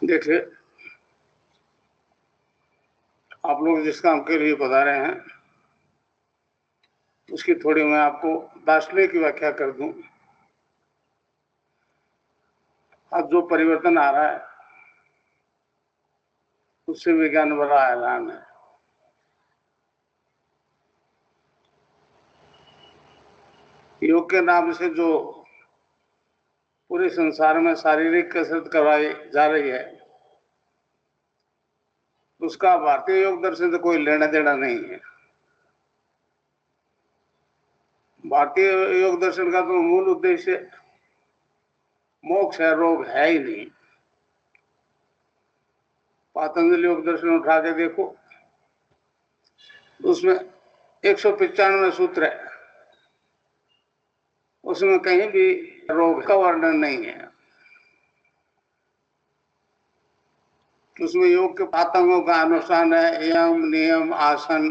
देखिए, आप लोग जिस काम के लिए पधारे हैं उसकी थोड़ी मैं आपको दार्शनिक की व्याख्या कर दूं। अब जो परिवर्तन आ रहा है उससे विज्ञान बड़ा ऐलान है। योग के नाम से जो पूरे संसार में शारीरिक कसरत करवाई जा रही है उसका भारतीय योग दर्शन से कोई लेना देना नहीं है। भारतीय योग दर्शन का तो मूल उद्देश्य मोक्ष है, रोग है ही नहीं। पतंजलि योग दर्शन उठा के देखो, उसमें 195 सूत्र है, उसमें कहीं भी रोग का वर्णन नहीं है। उसमें योग के पातंगों का अनुष्ठान है, यम, नियम, आसन,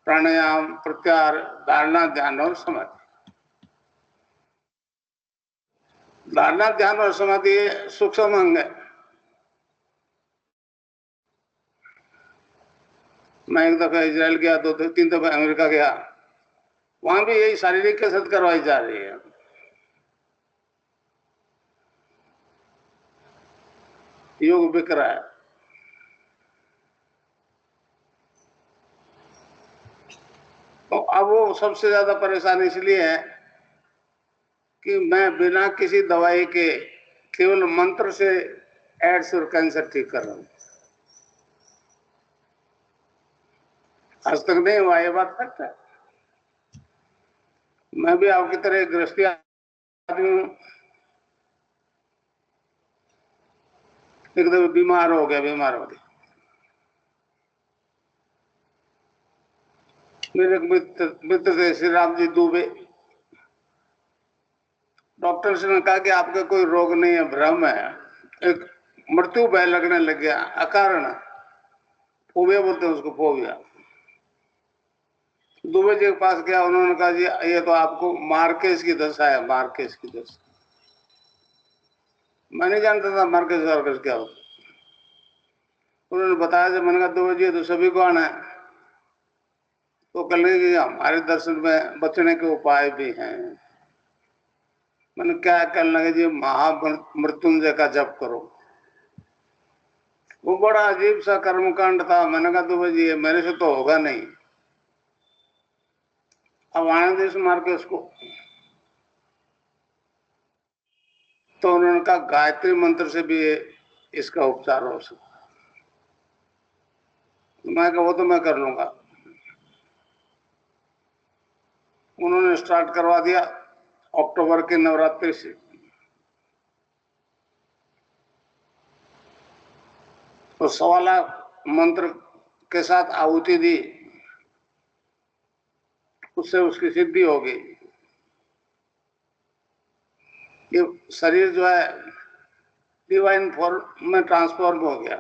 प्राणायाम, प्रत्याहार, धारणा, ध्यान और समाधि। धारणा, ध्यान और समाधि सूक्ष्म अंग है। मैं एक दफा इजराइल गया, 2-3 दफा अमेरिका गया, वहां भी यही शारीरिक कसरत करवाई जा रही है। योग बिक रहा है। तो अब वो सबसे ज्यादा परेशानी इसलिए है कि मैं बिना किसी दवाई के केवल मंत्र से एड्स और कैंसर ठीक कर रहा हूं। आज तक नहीं हुआ, ये बात सच है। मैं भी आपकी तरह गृहस्थी आदमी हूं। एकदम बीमार हो गया। मेरे मित्र थे श्री राम जी दुबे। डॉक्टर ने कहा कि आपका कोई रोग नहीं है, भ्रम है, एक मृत्यु भय लगने लग गया अकारण। फोबिया बोलते हैं उसको, फोबिया। दुबे जी के पास गया, उन्होंने कहा जी ये तो आपको मार्केस की दशा है, मार्केस की दशा। मैं नहीं जानता था मार्केस वार्केस क्या होता। उन्होंने बताया, जब मैंने कहा दुबे जी तो सभी को आना है, तो कल कि हमारे दर्शन में बचने के उपाय भी हैं। मैंने क्या कहने लगे जी, महामृत्युंजय का जप करो। वो बड़ा अजीब सा कर्मकांड था। मैंने कहा दुबे जी मेरे से तो होगा नहीं। अब आने दे मार्केस को। तो उन्होंने कहा गायत्री मंत्र से भी इसका उपचार हो सकता। मैं कहा वो तो मैं कर लूंगा। उन्होंने स्टार्ट करवा दिया अक्टूबर के नवरात्रि से। तो 1.25 लाख मंत्र के साथ आहुति दी, उससे उसकी सिद्धि हो गई। ये शरीर जो है डिवाइन फॉर्म में ट्रांसफॉर्म हो गया।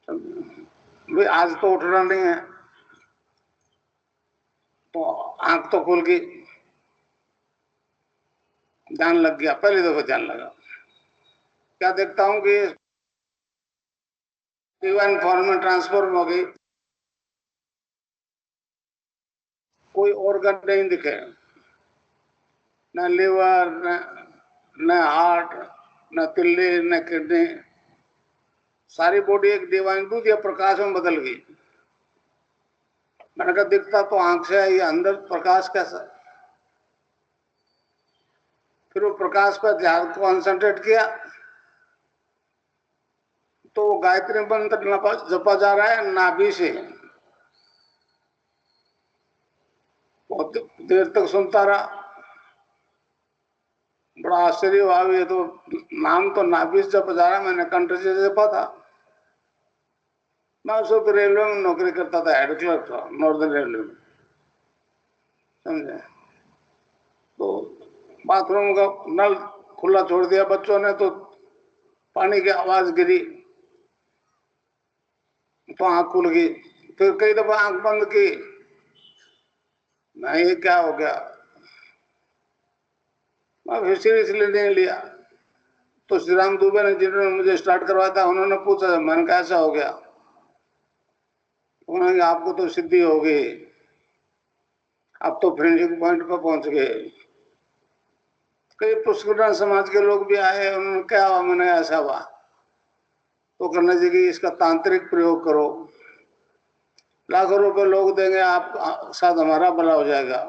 भाई आज तो उठना नहीं है, तो आंख तो खुल गई, ध्यान लग गया। पहली दफा ध्यान लगा, क्या देखता हूं कि डिवाइन फॉर्म में ट्रांसफॉर्म हो गई। कोई ऑर्गन नहीं दिखे, न लिवर, न हार्ट, न तिल्ली, न किडनी। सारी बॉडी एक डिवाइन दूध या प्रकाश में बदल गई। मैंने कहा दिखता तो आंख से है, ये अंदर प्रकाश कैसा। फिर वो प्रकाश पर ध्यान कॉन्सेंट्रेट किया तो गायत्री मंत्र जपा जा रहा है नाभि से। बहुत देर तक सुनता रहा, बड़ा आश्चर्य हुआ। ये तो नाम तो नाभि से जपा जा रहा है, मैंने कंठ से जपा था। मैं उस वक्त रेलवे में नौकरी करता था, हेड क्लर्क था नॉर्दर्न रेलवे में, समझे। तो बाथरूम का नल खुला छोड़ दिया बच्चों ने, तो पानी की आवाज गिरी तो आंख खुल गई। फिर कई दफा आंख बंद की, नहीं ये क्या हो गया। मैं फिर सीरियसली नहीं लिया। तो श्री राम दुबे ने, जिन्होंने मुझे स्टार्ट करवाया था, उन्होंने पूछा, मैंने कहा ऐसा हो गया? उन्होंने कहा आपको तो सिद्धि हो गई, आप तो फिनिशिंग पॉइंट पर पहुंच गए। कई पुष्करण समाज के लोग भी आए, उन्होंने क्या हुआ? मैंने ऐसा हुआ। तो करना चाहिए कि इसका तांत्रिक प्रयोग करो, लाखों रुपए लोग देंगे, आप साथ हमारा भला हो जाएगा।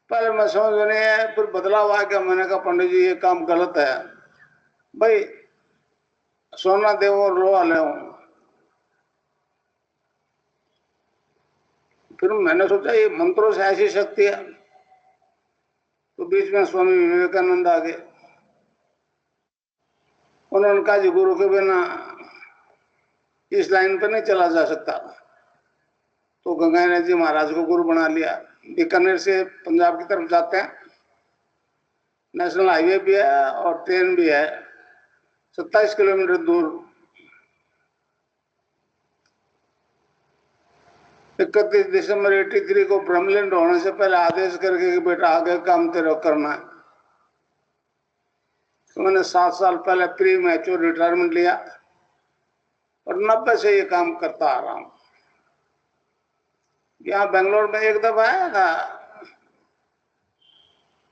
पहले मैं समझ में नहीं है, फिर बदलाव आ गया। मैंने कहा पंडित जी ये काम गलत है भाई, सोना दे और लोहा ले। फिर मैंने सोचा ये मंत्रों से ऐसी शक्ति है। तो बीच में स्वामी विवेकानंद आ गए। उन्होंने कहा जी गुरु के बिना इस लाइन पर नहीं चला जा सकता। तो गंगाधर जी महाराज को गुरु बना लिया। बीकानेर से पंजाब की तरफ जाते हैं, नेशनल हाईवे भी है और ट्रेन भी है, 27 किलोमीटर दूर। 31 दिसंबर 83 को ब्रह्मलैंड होने से पहले आदेश करके कि बेटा आगे काम तेरे करना है। तो मैंने 7 साल पहले प्री मैच्योर रिटायरमेंट लिया और 90 से ये काम करता आ रहा हूं। यहाँ बेंगलोर में एक दफा आया था,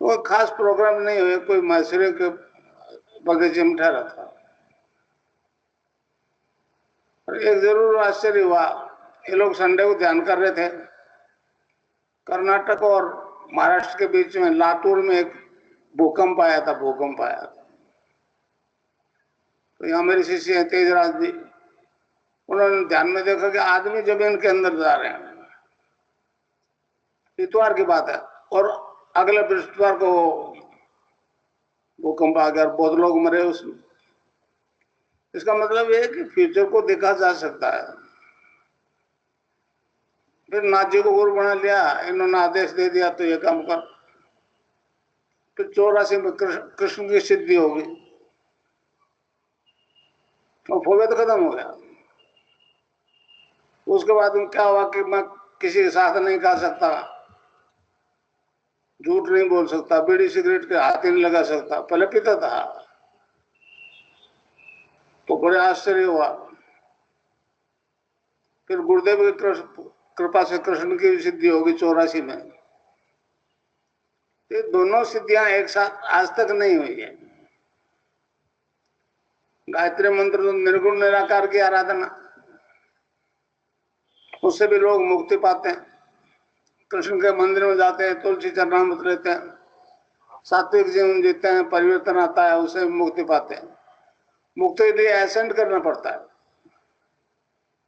वो खास प्रोग्राम नहीं हुए, कोई मशरे के बगीचे में ठहरा था। और एक जरूर आश्चर्य हुआ, ये लोग संडे को ध्यान कर रहे थे। कर्नाटक और महाराष्ट्र के बीच में लातूर में एक भूकंप आया था, भूकंप आया था। तो यहाँ मेरे शिष्य हैं तेजराज जी, उन्होंने ध्यान में देखा कि आदमी जमीन के अंदर जा रहे हैं। इतवार की बात है और अगले बृहस्पतिवार को भूकंप आ गया, बहुत लोग मरे उसमें। इसका मतलब ये है कि फ्यूचर को देखा जा सकता है। फिर नाथ जी को गुरु बना लिया, इन्होंने आदेश दे दिया तो ये काम कर। फिर 84 में कृष्ण की सिद्धि होगी और फोबिया तो खत्म हो गया। उसके बाद में क्या हुआ कि मैं किसी के साथ नहीं खा सकता, झूठ नहीं बोल सकता, बीड़ी सिगरेट के हाथ ही नहीं लगा सकता। पहले पीता था तो बड़े आश्चर्य हुआ। फिर गुरुदेव की कृपा से कृष्ण की सिद्धि होगी 84 में। ये दोनों सिद्धियां एक साथ आज तक नहीं हुई है। गायत्री मंत्र तो निर्गुण निराकार की आराधना, उससे भी लोग मुक्ति पाते हैं। कृष्ण के मंदिर में जाते हैं, तुलसी चरणामृत लेते हैं, सात्विक जीवन जीते हैं, परिवर्तन आता है, उससे भी मुक्ति पाते हैं। मुक्ति के लिए एसेंड करना पड़ता है,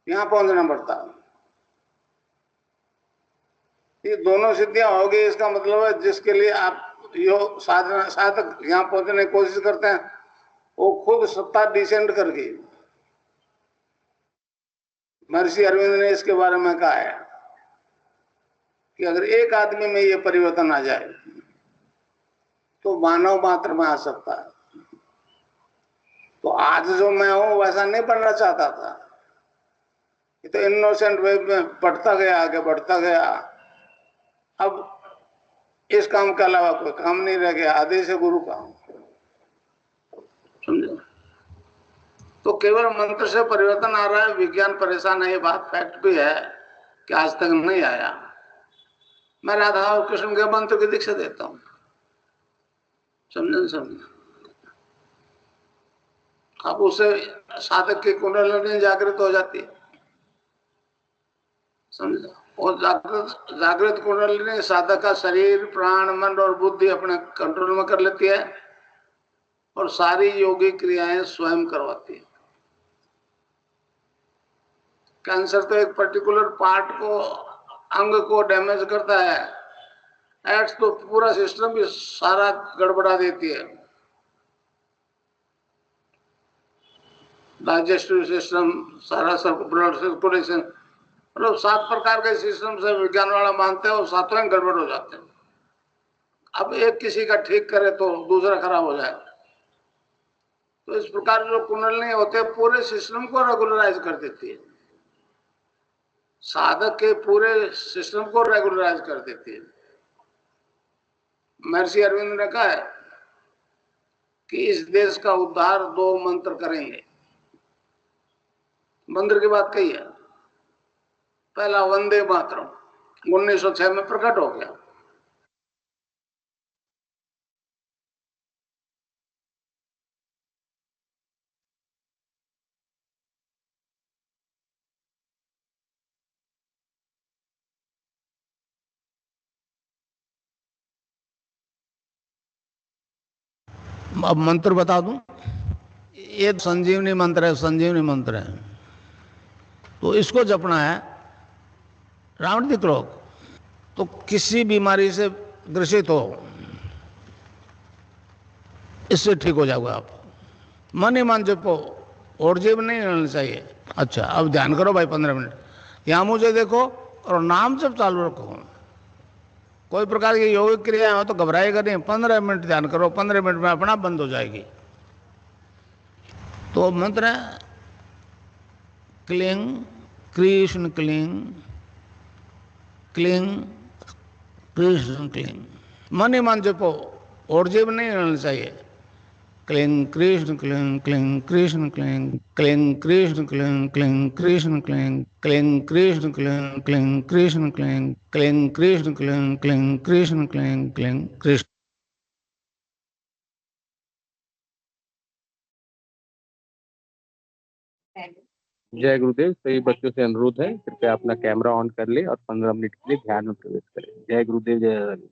यहाँ पहुंचना पड़ता है। ये दोनों सिद्धियां होगी, इसका मतलब है जिसके लिए आप योग साधना साधक यहाँ पहुंचने की कोशिश करते हैं, वो खुद सत्ता डिसेंड करके। महर्षि अरविंद ने इसके बारे में कहा है कि अगर एक आदमी में ये परिवर्तन आ जाए तो मानव मात्र में आ सकता है। तो आज जो मैं हूं वैसा नहीं बनना चाहता था, ये तो इनोसेंट वे में बढ़ता गया, आगे बढ़ता गया। अब इस काम के अलावा कोई काम नहीं रह गया, आदेश है गुरु का, समझो। तो केवल मंत्र से परिवर्तन आ रहा है, विज्ञान परेशान है, ये बात फैक्ट भी है कि आज तक नहीं आया। मैं राधा और कृष्ण के मंत्र की दीक्षा देता हूं, समझे। अब उससे साधक की कुंडलिनी जागृत हो जाती है, समझो। और जागृत कुंडलिनी साधक का शरीर, प्राण, मन और बुद्धि अपने कंट्रोल में कर लेती है और सारी योगी क्रियाएं स्वयं करवाती है। कैंसर तो एक पर्टिकुलर पार्ट को, अंग को डैमेज करता है, एड्स तो पूरा सिस्टम भी सारा गड़बड़ा देती है। डाइजेस्टिव सिस्टम, सारा ब्लड सर्कुलेशन, मतलब 7 प्रकार के सिस्टम से विज्ञान वाला मानते हैं और सातों गड़बड़ हो जाते हैं। अब एक किसी का ठीक करे तो दूसरा खराब हो जाए। तो इस प्रकार जो कुंडलिनी होते हैं पूरे सिस्टम को रेगुलराइज कर देती है, साधक के पूरे सिस्टम को रेगुलराइज कर देती है। महर्षि अरविंद ने कहा है कि इस देश का उद्धार 2 मंत्र करेंगे। मंत्र की बात कही है। पहला वंदे मातरम 1906 में प्रकट हो गया। अब मंत्र बता दूं, ये संजीवनी मंत्र है, संजीवनी मंत्र है। तो इसको जपना है रावणदिक रोग, तो किसी बीमारी से ग्रसित हो, इससे ठीक हो जाओगे आप। मन ही मन जपो, और जीव नहीं लेना चाहिए। अच्छा, अब ध्यान करो भाई 15 मिनट यहां मुझे देखो और नाम जब चालू रखो। कोई प्रकार की योगिक क्रिया हो तो घबराएगा नहीं। 15 मिनट ध्यान करो, 15 मिनट में अपना बंद हो जाएगी। तो मंत्र है cling Krishna cling, cling Krishna cling. मन ही मन जपो, और जीव नहीं लेना चाहिए। Cling Krishna cling, cling Krishna cling, cling Krishna cling, cling Krishna cling, cling Krishna cling, cling Krishna cling, cling Krishna cling, cling Krishna cling, cling Krishna. जय गुरुदेव। सभी बच्चों से अनुरोध है कृपया अपना कैमरा ऑन कर ले और 15 मिनट के लिए ध्यान में प्रवेश करें। जय गुरुदेव, जय।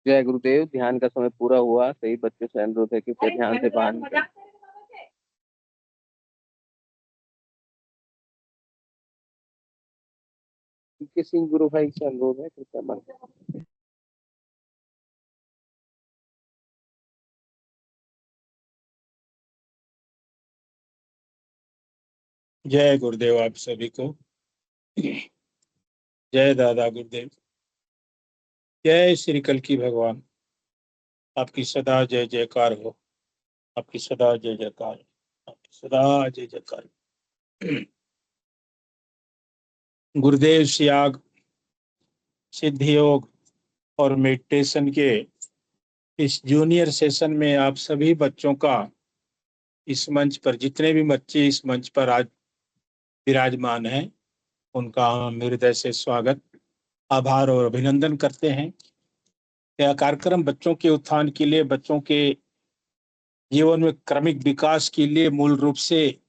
जय गुरुदेव। ध्यान का समय पूरा हुआ। सही बच्चों से अनुरोध है कि फिर ध्यान से बाहर निकलें। किसी गुरु भाई से अनुरोध है कृपया मन। जय गुरुदेव आप सभी को। जय दादा गुरुदेव। जय श्री कल्की भगवान। आपकी सदा जय जयकार हो। आपकी सदा जय जयकार हो। आपकी सदा जय जयकार। गुरुदेव सियाग सिद्धि योग और मेडिटेशन के इस जूनियर सेशन में आप सभी बच्चों का इस मंच पर, जितने भी बच्चे इस मंच पर आज विराजमान हैं, उनका हम हृदय से स्वागत, आभार और अभिनंदन करते हैं। यह कार्यक्रम बच्चों के उत्थान के लिए, बच्चों के जीवन में क्रमिक विकास के लिए मूल रूप से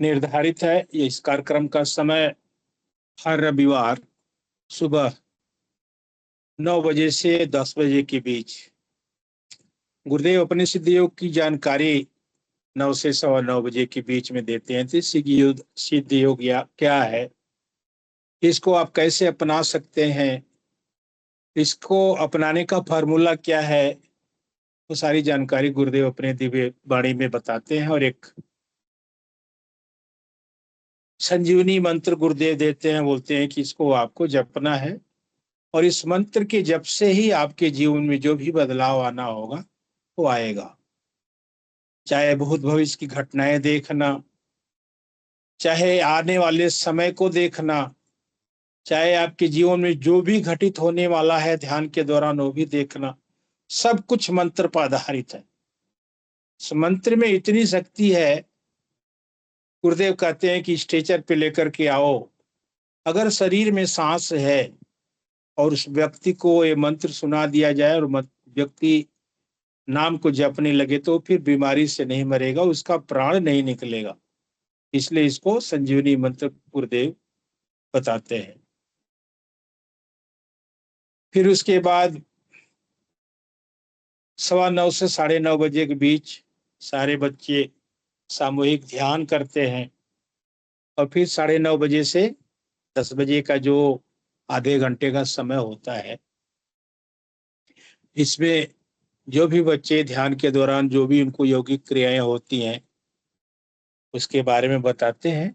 निर्धारित है। इस कार्यक्रम का समय हर रविवार सुबह 9 बजे से 10 बजे के बीच। गुरुदेव अपने सिद्ध योग की जानकारी 9 से 9:15 के बीच में देते हैं। तो सिद्ध योग क्या है, इसको आप कैसे अपना सकते हैं, इसको अपनाने का फार्मूला क्या है, वो सारी जानकारी गुरुदेव अपने दिव्य वाणी में बताते हैं। और एक संजीवनी मंत्र गुरुदेव देते हैं, बोलते हैं कि इसको आपको जपना है और इस मंत्र के जप से ही आपके जीवन में जो भी बदलाव आना होगा वो आएगा। चाहे भूत भविष्य की घटनाएं देखना, चाहे आने वाले समय को देखना, चाहे आपके जीवन में जो भी घटित होने वाला है ध्यान के दौरान वो भी देखना, सब कुछ मंत्र पर आधारित है। इस मंत्र में इतनी शक्ति है, गुरुदेव कहते हैं कि स्ट्रेचर पे लेकर के आओ, अगर शरीर में सांस है और उस व्यक्ति को ये मंत्र सुना दिया जाए और व्यक्ति नाम को जपने लगे तो फिर बीमारी से नहीं मरेगा, उसका प्राण नहीं निकलेगा। इसलिए इसको संजीवनी मंत्र गुरुदेव बताते हैं। फिर उसके बाद 9:15 से 9:30 बजे के बीच सारे बच्चे सामूहिक ध्यान करते हैं और फिर 9:30 बजे से 10 बजे का जो आधे घंटे का समय होता है, इसमें जो भी बच्चे ध्यान के दौरान जो भी उनको यौगिक क्रियाएं होती हैं उसके बारे में बताते हैं।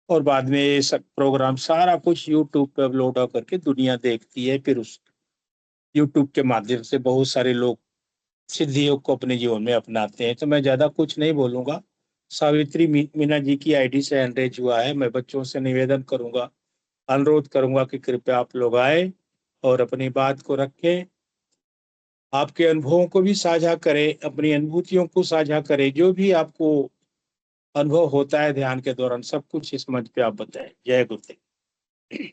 और बाद में ये सब प्रोग्राम सारा कुछ यूट्यूब पे अपलोड होकर के दुनिया देखती है। फिर उस यूट्यूब के माध्यम से बहुत सारे लोग सिद्धि योग को अपने जीवन में अपनाते हैं। तो मैं ज्यादा कुछ नहीं बोलूंगा। सावित्री मीना जी की आईडी से हैंडरेज हुआ है। मैं बच्चों से निवेदन करूंगा, अनुरोध करूंगा कि कृपया आप लोग आए और अपनी बात को रखें, आपके अनुभवों को भी साझा करें, अपनी अनुभूतियों को साझा करें। जो भी आपको अनुभव होता है ध्यान के दौरान, सब कुछ इस मंच पे आप बताएं। जय गुरुदेव।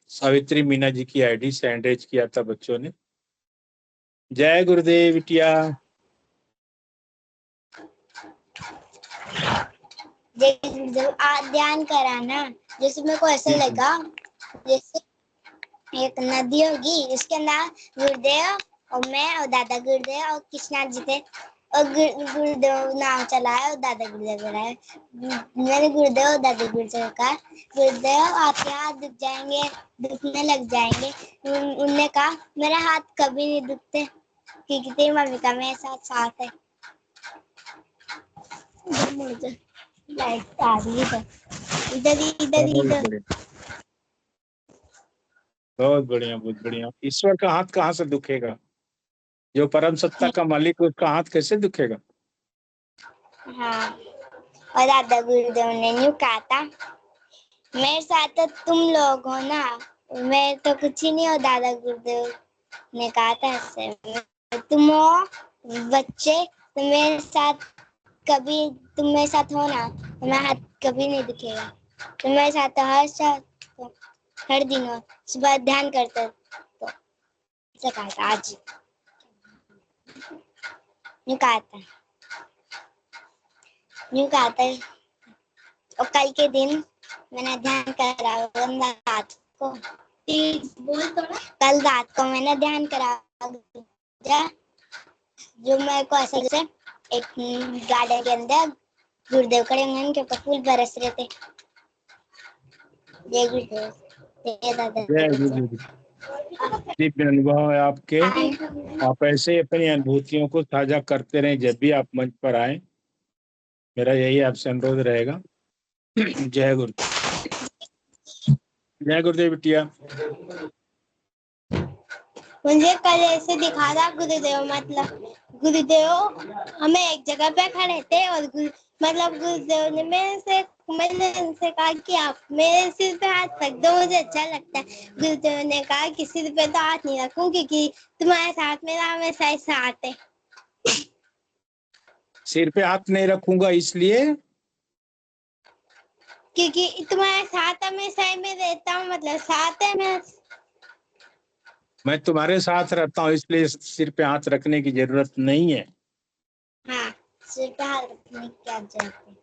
सावित्री मीना जी की आईडी से हैंडरेज किया था बच्चों ने। जय गुरुदेव बिटिया। ध्यान कराना, जैसे मेरे को ऐसा लगा जैसे एक नदी होगी, इसके अंदर गुरुदेव और मैं और दादा गुरुदेव और कृष्णा जी थे और गुरुदेव नाव चलाया और दादा गुरुदेव चलाया। मैंने गुरुदेव और दादा गुरुदेव कहा, गुरुदेव आपके हाथ दुख जाएंगे, दुखने लग जाएंगे। उनने कहा मेरे हाथ कभी नहीं दुखते क्योंकि तेरी मम्मी का मेरे साथ साथ है। मुझे लाइट आ रही है इधर इधर इधर। बहुत बढ़िया, बहुत बढ़िया। ईश्वर का हाथ कहाँ से दुखेगा? जो परम सत्ता का मालिक है उसका हाथ कैसे दुखेगा? हाँ, और दादा गुरुदेव ने यूं कहा था, मेरे साथ तो तुम लोग हो ना, मैं तो कुछ ही नहीं हो। दादा गुरुदेव ने कहा था ऐसे, तुम हो बच्चे, तुम मेरे साथ कभी, तुम मेरे साथ हो ना तो मेरा हाथ कभी नहीं दिखेगा। तुम मेरे साथ हर दिन हो, सुबह ध्यान करते तो ऐसा कहा था। आज यूं कहा था, यूं कहा था। और कल के दिन मैंने ध्यान करा रात को, कल रात को मैंने ध्यान करा, जो मेरे को ऐसा जैसे एक गार्डन के अंदर गुरुदेव खड़े होंगे, उनके ऊपर फूल बरस रहे थे। जय गुरुदेव, जय दादा। जय गुरुदेव। दिव्य अनुभव है आपके। आप ऐसे ही अपनी अनुभूतियों को साझा करते रहें जब भी आप मंच पर आए। मेरा यही आपसे अनुरोध रहेगा। जय गुरुदेव। जय गुरुदेव बिटिया। मुझे कल ऐसे दिखा था गुरुदेव, मतलब गुरुदेव हमें एक जगह पे खड़े थे और मतलब गुरुदेव ने मैंने उनसे कहा कि आप मेरे सिर पे हाथ रख दो, मुझे अच्छा लगता है। गुरुदेव ने कहा कि सिर पे तो हाथ नहीं रखूं, क्योंकि तुम्हारे साथ मेरा हमेशा ही साथ है। सिर पे हाथ नहीं रखूंगा इसलिए क्योंकि तुम्हारे साथ हमेशा ही मैं रहता हूँ, मतलब साथ है मैं तुम्हारे साथ रहता हूँ, इसलिए सिर पे हाथ रखने की जरूरत नहीं है। हाँ, सिर पे हाथ रखने की क्या जरूरत है।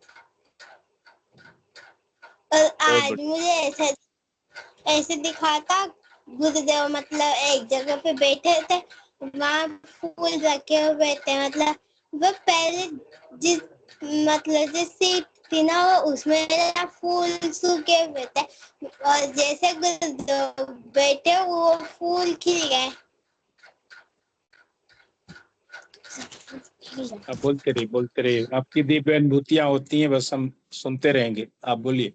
और आज मुझे ऐसे दिखा था गुरुदेव, मतलब एक जगह पे बैठे थे, वहाँ फूल रखे हुए थे, मतलब वो पहले जिस सीट थी ना, वो उसमें फूल सूखे हुए थे, और जैसे गुरुदेव बैठे वो फूल खिल गए। आप बोलते रहिए। आपकी दिव्य अनुभूतियां होती हैं, बस हम सुनते रहेंगे। आप बोलिए।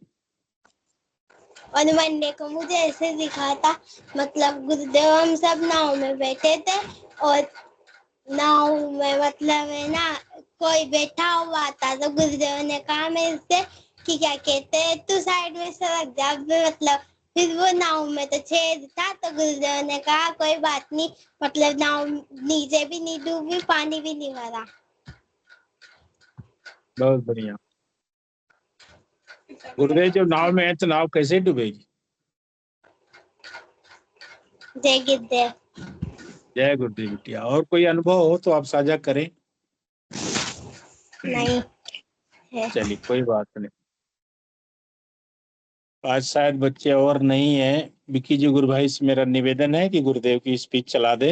और मंडे को मुझे ऐसे दिखा था, मतलब गुरुदेव हम सब नाव में बैठे थे, और नाव में मतलब है ना कोई बैठा हुआ था, तो गुरुदेव ने कहा मेरे से कि क्या कहते हैं, तू साइड में सरक जा, मतलब फिर वो नाव में तो छेद था, तो गुरुदेव ने कहा कोई बात नहीं, मतलब नाव नीचे भी नहीं डूबी, पानी भी नहीं भरा। बहुत बढ़िया। गुरुदेव जब नाव में है तो नाव कैसे डूबेगी? जय गुरुदेव। जय गुरुदेव बिटिया। और कोई अनुभव हो तो आप साझा करें। नहीं है। चलिए, कोई बात नहीं। आज शायद बच्चे और नहीं है। विकी जी, गुरु भाई से मेरा निवेदन है कि गुरुदेव की स्पीच चला दे।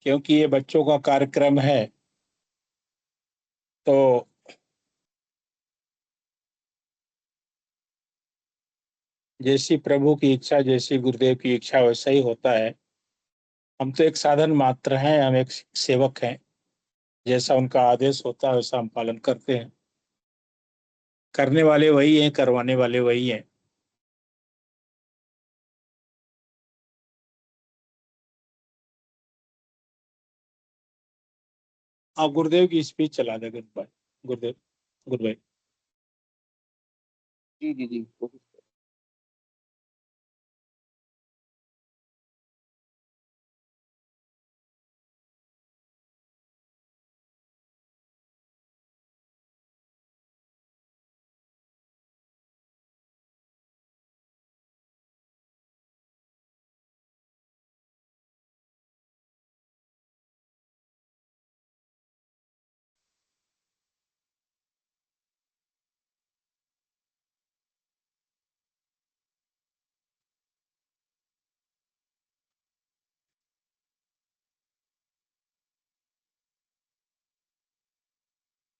क्योंकि ये बच्चों का कार्यक्रम है, तो जैसी प्रभु की इच्छा, जैसी गुरुदेव की इच्छा, वैसा ही होता है। हम तो एक साधन मात्र हैं, हम एक सेवक हैं। जैसा उनका आदेश होता है वैसा हम पालन करते हैं। करने वाले वही हैं, करवाने वाले वही हैं। आप गुरुदेव की स्पीच चला दे गुरुदेव। गुरुदेव। जी जी जी।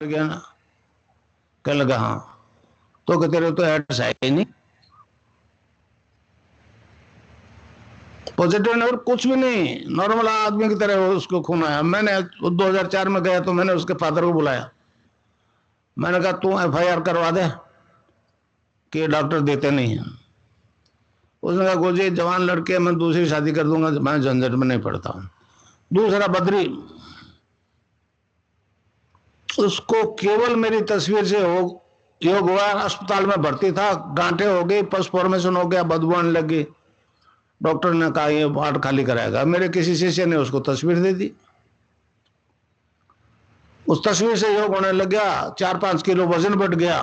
गया ना, कल लगा हाँ, तो कहते रहे तो एड्स है ही नहीं, पॉजिटिव और कुछ भी नहीं, नॉर्मल आदमी की तरह उसको खून आया। मैंने 2004 में गया तो मैंने उसके फादर को बुलाया, मैंने कहा तू FIR करवा दे कि डॉक्टर देते नहीं है। उसने कहा गुरुजी जवान लड़के, मैं दूसरी शादी कर दूंगा, मैं झंझट में नहीं पड़ता हूँ। दूसरा बद्री, उसको केवल मेरी तस्वीर से योग हुआ, अस्पताल में भर्ती था, गांठें हो गई, पस फॉर्मेशन हो गया, बदबू आने लगी। डॉक्टर ने कहा ये वार्ड खाली कराएगा। मेरे किसी शिष्य ने उसको तस्वीर दे दी, उस तस्वीर से योग होने लग गया, 4-5 किलो वजन बढ़ गया,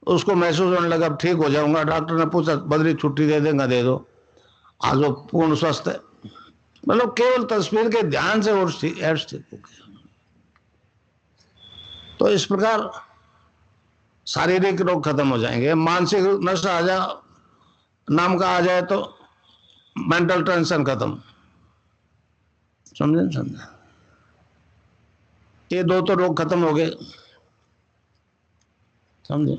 उसको महसूस होने लगा ठीक हो जाऊंगा। डॉक्टर ने पूछा बद्री छुट्टी दे देगा? दे दो। आज वो पूर्ण स्वस्थ है। मतलब केवल तस्वीर के ध्यान से और ठीक हो गया। तो इस प्रकार शारीरिक रोग खत्म हो जाएंगे। मानसिक नशा आ जाए नाम का आ जाए तो मेंटल टेंशन खत्म। समझे? ये दो तो रोग खत्म हो गए, समझे?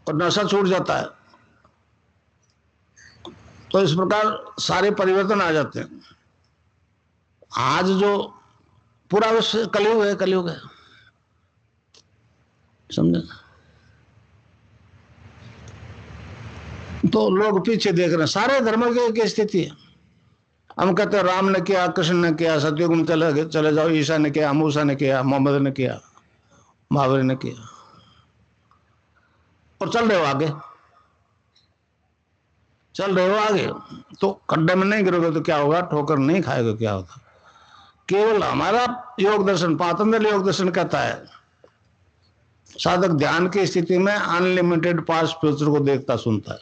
और नशा छूट जाता है। तो इस प्रकार सारे परिवर्तन आ जाते हैं। आज जो पूरा विश्व कलयुग है, कलयुग है, समझे? तो लोग पीछे देख रहे हैं, सारे धर्म की स्थिति है। हम कहते हैं राम ने किया, कृष्ण ने किया, सतयुग में चले जाओ, ईसा ने किया, मूसा ने किया, मोहम्मद ने किया, महावीर ने किया, और चल रहे हो आगे, चल रहे हो आगे। तो खड्डे में नहीं गिरोगे तो क्या होगा? ठोकर नहीं खाएगा, क्या होगा? केवल हमारा योग दर्शन, पातंजलि योग दर्शन कहता है साधक ध्यान की स्थिति में अनलिमिटेड पास्ट फ्यूचर को देखता सुनता है।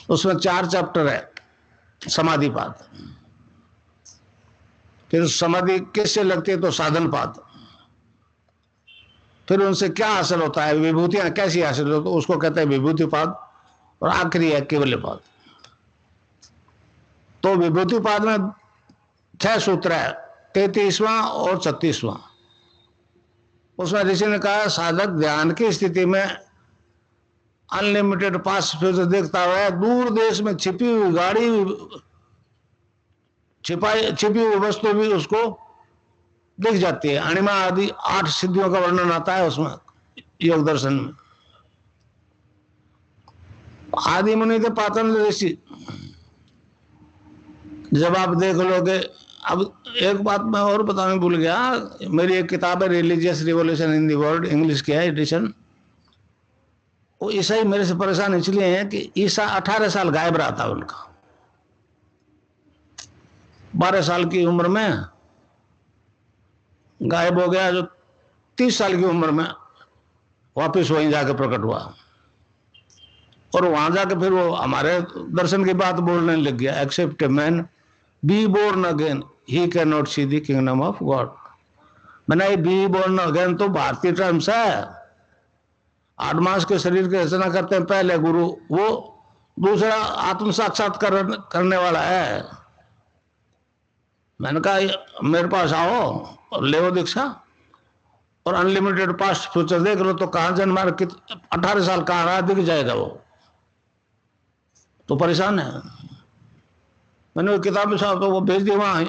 उसमें 4 चैप्टर है। समाधिपात, फिर समाधि किससे लगती है? तो साधनपात। फिर उनसे क्या हासिल होता है? विभूतियां कैसी हासिल होती है? उसको कहते हैं विभूतिपात। और आखिरी है केवल्यपात। तो विभूतिपात में 6 सूत्र है, 33वां और 36वां। उसमें ऋषि ने कहा साधक ध्यान की स्थिति में अनलिमिटेड पास्ट फ्यूचर देखता हुआ दूर देश में छिपी हुई गाड़ी, छिपी हुई वस्तु भी उसको दिख जाती है। अणिमा आदि 8 सिद्धियों का वर्णन आता है उसमें योग दर्शन में। आदि मुनि थे पातंजलि ऋषि। जब आप देख लोगे, अब एक बात मैं और बताने भूल गया, मेरी एक किताब है religious revolution in the world, English की है एडिशन। वो ईसाई मेरे से परेशान इसलिए हैं कि ईसा 18 साल गायब रहा था उनका। 12 साल की उम्र में गायब हो गया, जो 30 साल की उम्र में वापस वहीं जाके प्रकट हुआ। और वहां जाके फिर वो हमारे दर्शन की बात बोलने लग गया, except a man be born again he can not see the kingdom of God. मैंने बी बोर्न अगेन तो भारतीय टर्म्स है। 8 मास के शरीर की रचना करते हैं पहले गुरु, वो दूसरा आत्म साक्षात्कार करने वाला है। मैंने कहा मेरे पास आओ और ले दीक्षा और अनलिमिटेड पास्ट फ्यूचर देख लो। तो कहां जन्मा 18 साल कहां रहा दिख जाएगा वो, तो परेशान है। मैंने वो किताब में साहब तो वो भेज दी, वहां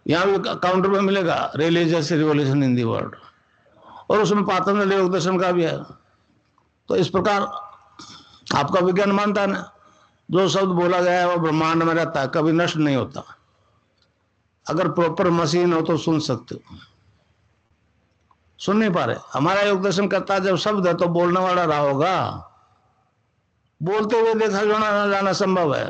यहाँ भी काउंटर में मिलेगा religious revolution in the world, और उसमें पातंजलि योग दर्शन का भी है। तो इस प्रकार आपका विज्ञान मानता है ना, जो शब्द बोला गया है वो ब्रह्मांड में रहता है, कभी नष्ट नहीं होता। अगर प्रॉपर मशीन हो तो सुन सकते हो, सुन नहीं पा रहे। हमारा योग दर्शन करता है जब शब्द है तो बोलने वाला रहा होगा, बोलते हुए देखा जाना संभव है।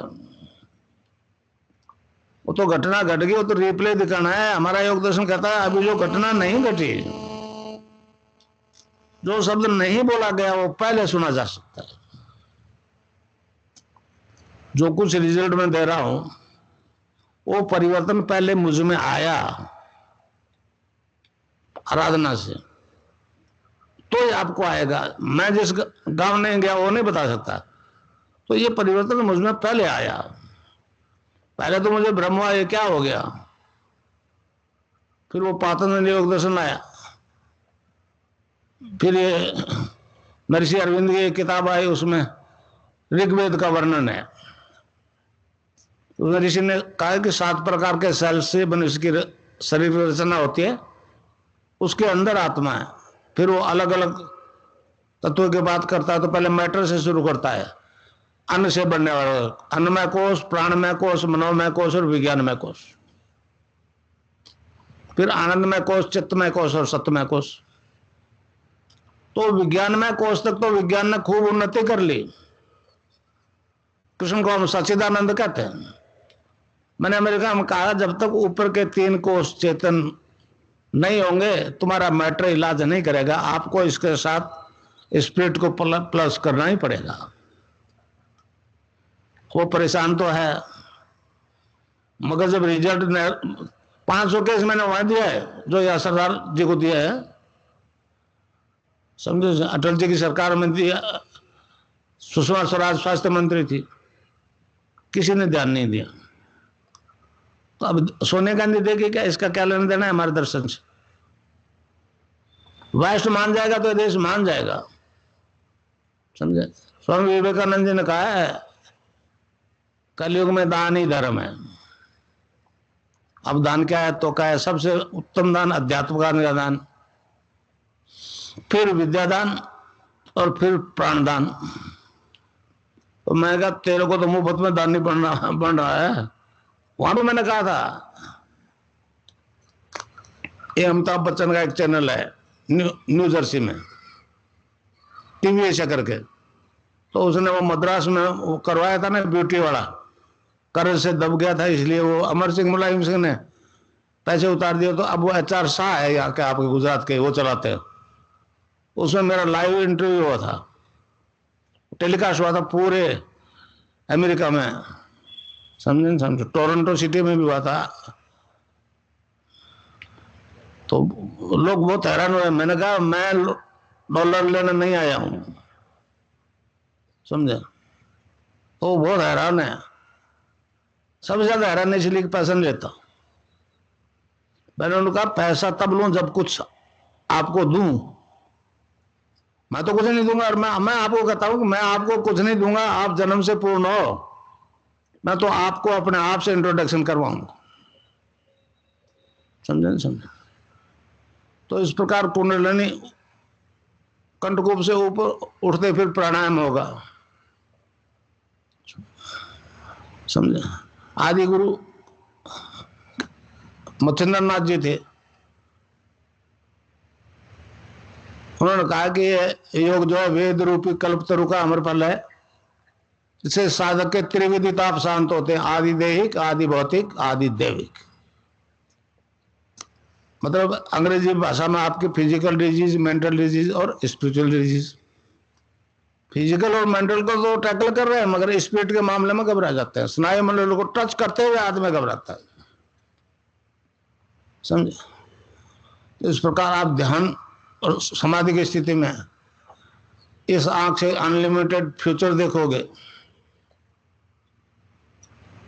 वो तो घटना घट गई, वो तो रिप्ले दिखाना है। हमारा योग दर्शन कहता है अभी जो घटना नहीं घटी, जो शब्द नहीं बोला गया वो पहले सुना जा सकता है। जो कुछ रिजल्ट में दे रहा हूं वो परिवर्तन पहले मुझ में आया आराधना से, तो ही आपको आएगा। मैं जिस गांव नहीं गया वो नहीं बता सकता। तो ये परिवर्तन मुझ में पहले आया। पहले तो मुझे भ्रम हुआ ये क्या हो गया, फिर वो पातंजलि योग दर्शन आया, फिर ये महर्षि अरविंद की किताब आई, उसमें ऋग्वेद का वर्णन है। तो ऋषि ने कहा कि 7 प्रकार के सेल से मनुष्य की शरीर रचना होती है, उसके अंदर आत्मा है। फिर वो अलग अलग तत्वों की बात करता है। तो पहले मैटर से शुरू करता है, अन्न से बनने वाला, अन्नमय कोश, प्राणमय कोश, मनोमय कोश और विज्ञानमय कोश। फिर आनंदमय कोश, चित्तमय कोश और सत्यमय कोश। तो विज्ञानमय कोश तक तो विज्ञान ने खूब उन्नति कर ली। कृष्ण को हम सच्चिदानंद कहते हैं। मैंने अमेरिका में कहा जब तक ऊपर के 3 कोश चेतन नहीं होंगे तुम्हारा मैटर इलाज नहीं करेगा, आपको इसके साथ स्पिरिट को प्लस करना ही पड़ेगा। वो परेशान तो है, मगर जब रिजल्ट 500 केस मैंने वहां दिया है जो यहाँ सरदार जी को दिया है, समझे। अटल जी की सरकार में दिया, सुषमा स्वराज स्वास्थ्य मंत्री थी, किसी ने ध्यान नहीं दिया। तो अब सोनिया गांधी देगी क्या? इसका क्या लेना देना है हमारे दर्शन से? वेस्ट मान जाएगा तो देश मान जाएगा, समझे। स्वामी विवेकानंद जी ने कहा है कलयुग में दान ही धर्म है। अब दान क्या है? तो क्या है? सबसे उत्तम दान अध्यात्म का दान, फिर विद्यादान और फिर प्राणदान। तो मैं कहा तेरे को तो मुफ्त में दान नहीं बन रहा है। वहां पे मैंने कहा था, ये अमिताभ बच्चन का एक चैनल है न्यू जर्सी में, टीवी एशिया करके, तो उसने वो मद्रास में वो करवाया था ना ब्यूटी वाला, कर्ज से दब गया था, इसलिए वो अमर सिंह मुलायम सिंह ने पैसे उतार दिए। तो अब वो HR शाह है यहाँ के, आपके गुजरात के, वो चलाते हैं। उसमें मेरा लाइव इंटरव्यू हुआ था, टेलीकास्ट हुआ था पूरे अमेरिका में, समझे। टोरंटो सिटी में भी हुआ था। तो लोग बहुत हैरान हुए। मैंने कहा मैं डॉलर लेने नहीं आया हूं, समझे। तो बहुत हैरान है, सबसे ज्यादा हैरान है इसलिए पैसा नहीं लेता। मैंने उन्होंने कहा पैसा तब लूं जब कुछ आपको दूं, मैं तो कुछ नहीं दूंगा। और मैं आपको कहता हूं कि मैं आपको कुछ नहीं दूंगा, आप जन्म से पूर्ण हो, मैं तो आपको अपने आप से इंट्रोडक्शन करवाऊंगा, समझे। तो इस प्रकार कुंडलिनी कंठकूप से ऊपर उठते फिर प्राणायाम होगा, समझे। आदि गुरु मच्छिंद्र नाथ जी थे, उन्होंने कहा कि ये योग जो है वेद रूपी कल्पतरु का अमर फल है, इससे साधक के त्रिविधि ताप शांत होते हैं, आदि देहिक, आदि भौतिक, आदि दैविक। मतलब अंग्रेजी भाषा में आपकी फिजिकल डिजीज, मेंटल डिजीज और स्पिरिचुअल डिजीज। फिजिकल और मेंटल को तो टैकल कर रहे हैं, मगर स्पिरिट के मामले में घबरा जाते हैं। स्नायु मंडल को टच करते हुए आदमी घबराता है, समझे। तो इस प्रकार आप ध्यान और समाधि की स्थिति में इस आंख से अनलिमिटेड फ्यूचर देखोगे,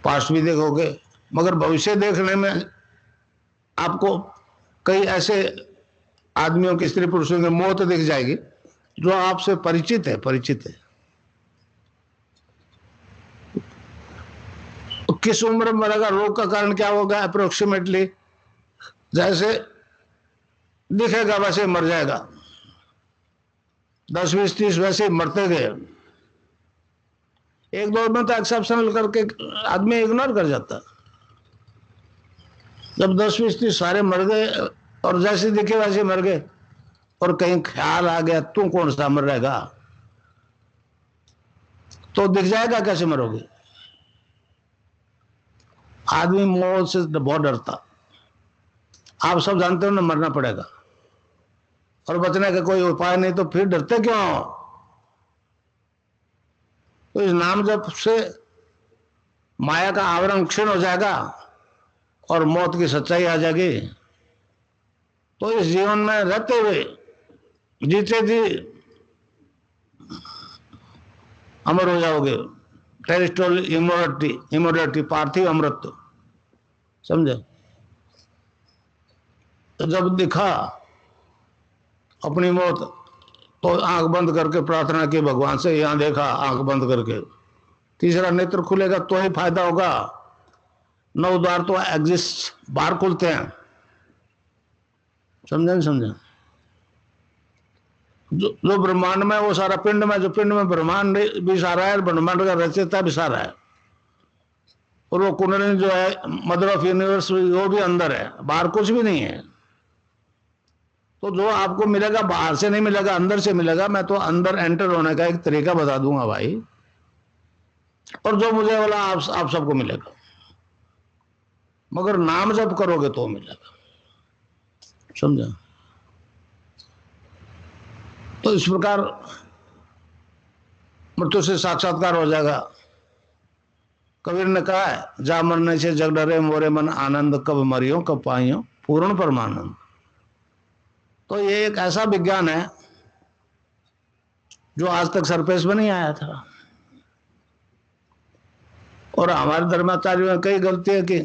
पास्ट भी देखोगे, मगर भविष्य देखने में आपको कई ऐसे आदमियों की, स्त्री पुरुषों की मौत दिख जाएगी जो आपसे परिचित है। तो किस उम्र में मरेगा, रोग का कारण क्या होगा, अप्रोक्सीमेटली जैसे दिखेगा वैसे मर जाएगा। 10, 20, 30 वैसे मरते गए। एक दो में तो एक्सेप्शनल करके आदमी इग्नोर कर जाता। जब 10, 20, 30 सारे मर गए और जैसे दिखे वैसे मर गए, और कहीं ख्याल आ गया तू कौन सा मर रहेगा, तो दिख जाएगा कैसे मरोगे। आदमी मौत से बहुत डरता। आप सब जानते हो ना, मरना पड़ेगा और बचने का कोई उपाय नहीं, तो फिर डरते क्यों हो? तो इस नाम जप से माया का आवरण क्षीण हो जाएगा और मौत की सच्चाई आ जाएगी। तो इस जीवन में रहते हुए जीते जी अमर हो जाओगे। टेरिस्ट्रियल इमोर्टलिटी, पार्थिव अमृत, समझे। तो जब दिखा अपनी मौत तो आंख बंद करके प्रार्थना की भगवान से, यहां देखा आंख बंद करके, तीसरा नेत्र खुलेगा तो ही फायदा होगा। 9 द्वार तो एग्जिस्ट, बाहर खुलते हैं, समझे। जो ब्रह्मांड में वो सारा पिंड में, जो पिंड में ब्रह्मांड भी सारा है, ब्रह्मांड का रचयिता भी सारा है, और वो कुंडलिनी जो है मदर ऑफ यूनिवर्स, वो भी अंदर है, बाहर कुछ भी नहीं है। तो जो आपको मिलेगा बाहर से नहीं मिलेगा, अंदर से मिलेगा। मैं तो अंदर एंटर होने का एक तरीका बता दूंगा भाई, और जो मुझे वाला आप सबको मिलेगा, मगर नाम जब करोगे तो मिलेगा, समझा। तो इस प्रकार मृत्यु से साक्षात्कार हो जाएगा। कबीर ने कहा है, जा मरने से जग डरे मोरे मन आनंद, कब मरियो कब पाइयो पूर्ण परमानंद। तो ये एक ऐसा विज्ञान है जो आज तक सरफेस में नहीं आया था। और हमारे धर्माचार्यों में कई गलती है कि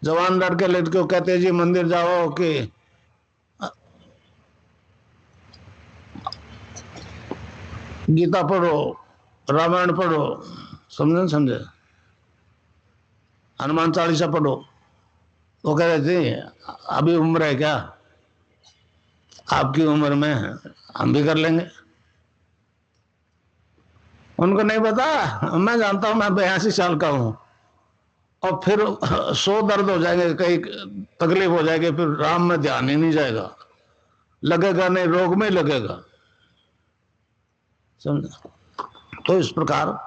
जवान लड़के लड़के को कहते हैं जी मंदिर जाओ कि गीता पढ़ो, रामायण पढ़ो, समझे, हनुमान चालीसा पढ़ो। वो कह रहे थे अभी उम्र है क्या, आपकी उम्र में हम भी कर लेंगे। उनको नहीं पता, मैं जानता हूं, मैं 82 साल का हूं, और फिर 100 दर्द हो जाएंगे, कहीं तकलीफ हो जाएगी, फिर राम में ध्यान ही नहीं जाएगा, लगेगा नहीं, रोग में लगेगा, समझा। तो इस प्रकार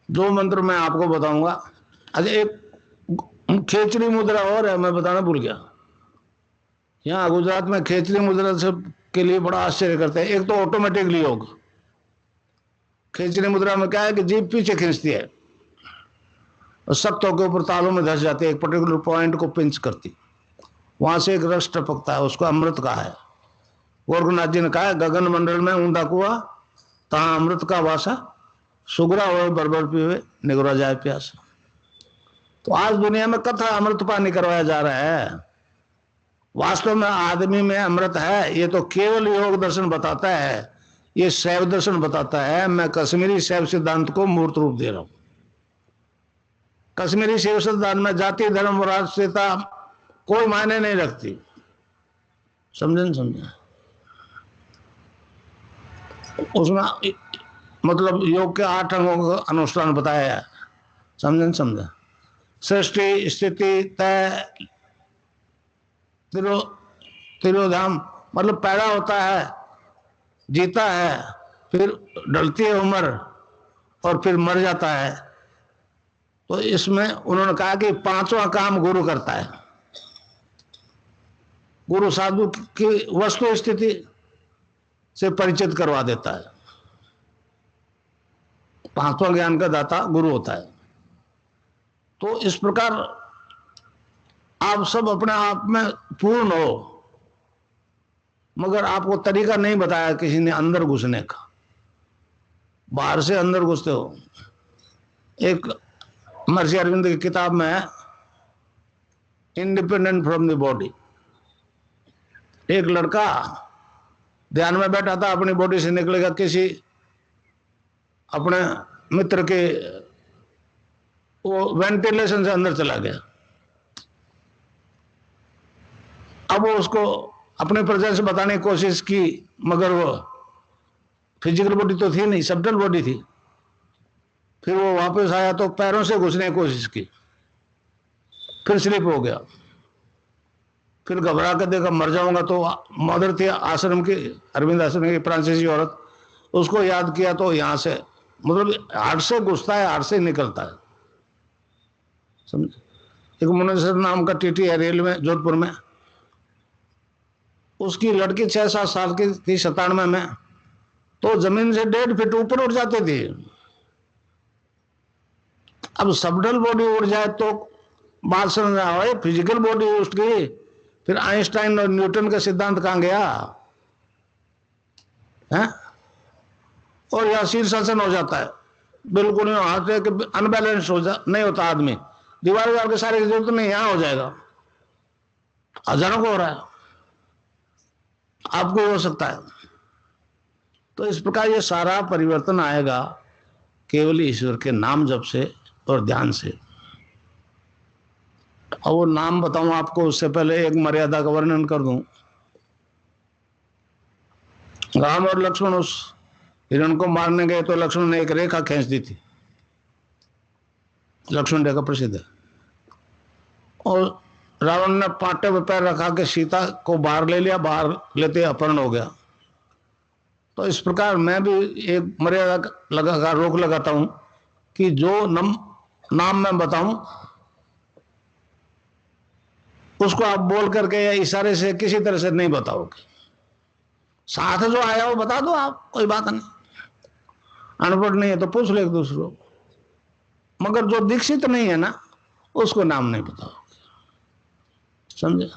जो मंत्र मैं आपको बताऊंगा। अच्छा, एक खेचरी मुद्रा और है, मैं बताना भूल गया। यहाँ गुजरात में खेचरी मुद्रा से के लिए बड़ा आश्चर्य करते हैं। एक तो ऑटोमेटिकली योग, खेचरी मुद्रा में क्या है कि जीभ पीछे खींचती है और सख्त होकर ऊपर तालों में धस जाती है, एक पर्टिकुलर पॉइंट को पिंच करती, वहां से एक रस टपकता है, उसको अमृत कहा है। गोरखनाथ जी ने कहा है, गगन मंडल में ऊंधा कुआ, तहां अमृत का वासा, सुगरा हो बरबर पीवे निगरा जाए प्यासा। तो आज दुनिया में कथा अमृत पानी करवाया जा रहा है, वास्तव में आदमी में अमृत है। ये तो केवल योग दर्शन बताता है, ये शैव दर्शन बताता है। मैं कश्मीरी शैव सिद्धांत को मूर्त रूप दे रहा हूं। कश्मीरी शैव सिद्धांत में जाति धर्म राष्ट्रीयता कोई मायने नहीं रखती, समझे। उसमें मतलब योग के 8 अंगों का अनुष्ठान बताया है, समझे। सृष्टि स्थिति तय तिरोधाम, मतलब पैदा होता है, जीता है, फिर ढलती है उम्र और फिर मर जाता है। तो इसमें उन्होंने कहा कि 5वां काम गुरु करता है। गुरु साधु की वस्तु स्थिति से परिचित करवा देता है। 5वां ज्ञान का दाता गुरु होता है। तो इस प्रकार आप सब अपने आप में पूर्ण हो, मगर आपको तरीका नहीं बताया किसी ने अंदर घुसने का, बाहर से अंदर घुसते हो। एक महर्षि अरविंद की किताब में है इंडिपेंडेंट फ्रॉम द बॉडी। एक लड़का ध्यान में बैठा था, अपनी बॉडी से निकलेगा, किसी अपने मित्र के वो वेंटिलेशन से अंदर चला गया। अब वो उसको अपने प्रेजेंस बताने की कोशिश की, मगर वो फिजिकल बॉडी तो थी नहीं, सब्टल बॉडी थी। फिर वो वापस आया तो पैरों से घुसने की कोशिश की, फिर स्लिप हो गया। फिर घबरा कर देखा मर जाऊंगा, तो मदर थी आश्रम की, अरविंद आश्रम की फ्रांसीसी औरत, उसको याद किया तो यहां से मतलब हार्ट से घुसता है, हार्ट से निकलता है, समझ। एक मुनेश्वर नाम का टीटी है रेल में, जोधपुर में, उसकी लड़की 6-7 साल की थी, 97 में, तो जमीन से 1.5 फीट ऊपर उठ जाती थी। अब सबडल बॉडी उड़ जाए तो बात समझ में आए, फिजिकल बॉडी उठ गई, फिर आइंस्टाइन और न्यूटन का सिद्धांत कहां गया है? और यह शीर्षासन हो जाता है, बिल्कुल हाथ अनबैलेंस नहीं होता आदमी, दीवार के सारे की जरूरत नहीं, यहां हो जाएगा। हजारों को हो रहा है, आपको हो सकता है। तो इस प्रकार ये सारा परिवर्तन आएगा केवल ईश्वर के नाम जप से और ध्यान से। और वो नाम बताऊं आपको, उससे पहले एक मर्यादा का वर्णन कर दूं। राम और लक्ष्मण उस हिरण को मारने गए तो लक्ष्मण ने एक रेखा खींच दी थी, लक्ष्मण रेखा प्रसिद्ध है। और रावण ने पाटे पर पैर रखा के सीता को बाहर ले लिया, बाहर लेते अपहरण हो गया। तो इस प्रकार मैं भी एक मर्यादा लगा रोक लगाता हूं कि जो नाम मैं बताऊं उसको आप बोल करके या इशारे से किसी तरह से नहीं बताओगे, साथ जो आया वो बता दो आप, कोई बात नहीं। अनपढ़ नहीं है तो पूछ ले एक दूसरे को, मगर जो दीक्षित नहीं है ना उसको नाम नहीं पता, समझे।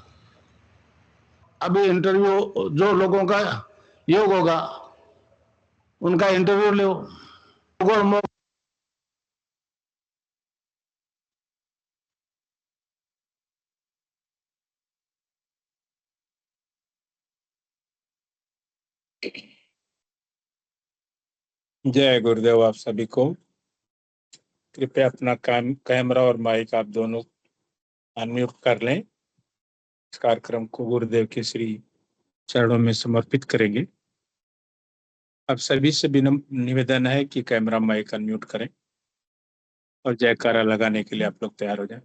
अभी इंटरव्यू जो लोगों का योग होगा उनका इंटरव्यू लो। जय गुरुदेव। आप सभी को कृपया अपना कैमरा और माइक आप दोनों अनम्यूट कर लें। इस कार्यक्रम को गुरुदेव के श्री चरणों में समर्पित करेंगे। अब सभी से निवेदन है कि कैमरा माइक अनम्यूट करें और जयकारा लगाने के लिए आप लोग तैयार हो जाएं।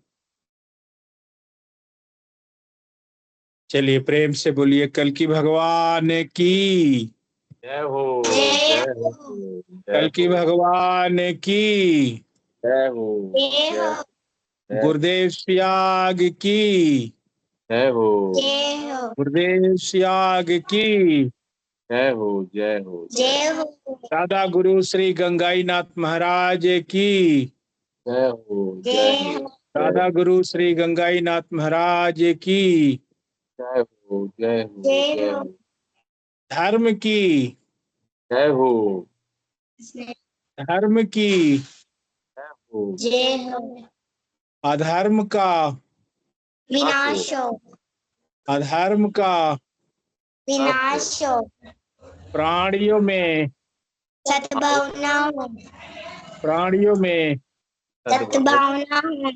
चलिए प्रेम से बोलिए कल की भगवान की जय हो, जय हो, कल की भगवान की जय हो, गुरुदेव त्याग की जय हो, गुरुदेव त्याग की जय हो, जय हो, जय हो। दादा गुरु श्री गंगाईनाथ महाराज की जय हो, जय हो। दादा गुरु श्री गंगाईनाथ महाराज की जय हो, जय हो, जय हो। धर्म की जय हो, धर्म की जय हो, जय हो। अधर्म का विनाश हो। अधर्म का विनाश हो। प्राणियों में सद्भावना हो। प्राणियों में सद्भावना हो।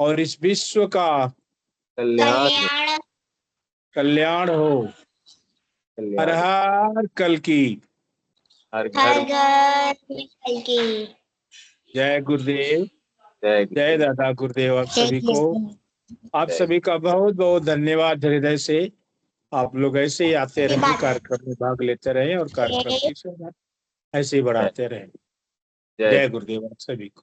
और इस विश्व का कल्याण कल्याण हो। हर हर कल की हर घर में कल की। जय गुरुदेव, जय दादा गुरुदेव। आप सभी का बहुत बहुत धन्यवाद हृदय से। आप लोग ऐसे ही आते रहे, कार्यक्रम में भाग लेते रहे और कार्यक्रम की शोभा ऐसे ही बढ़ाते रहे। जय गुरुदेव आप सभी को।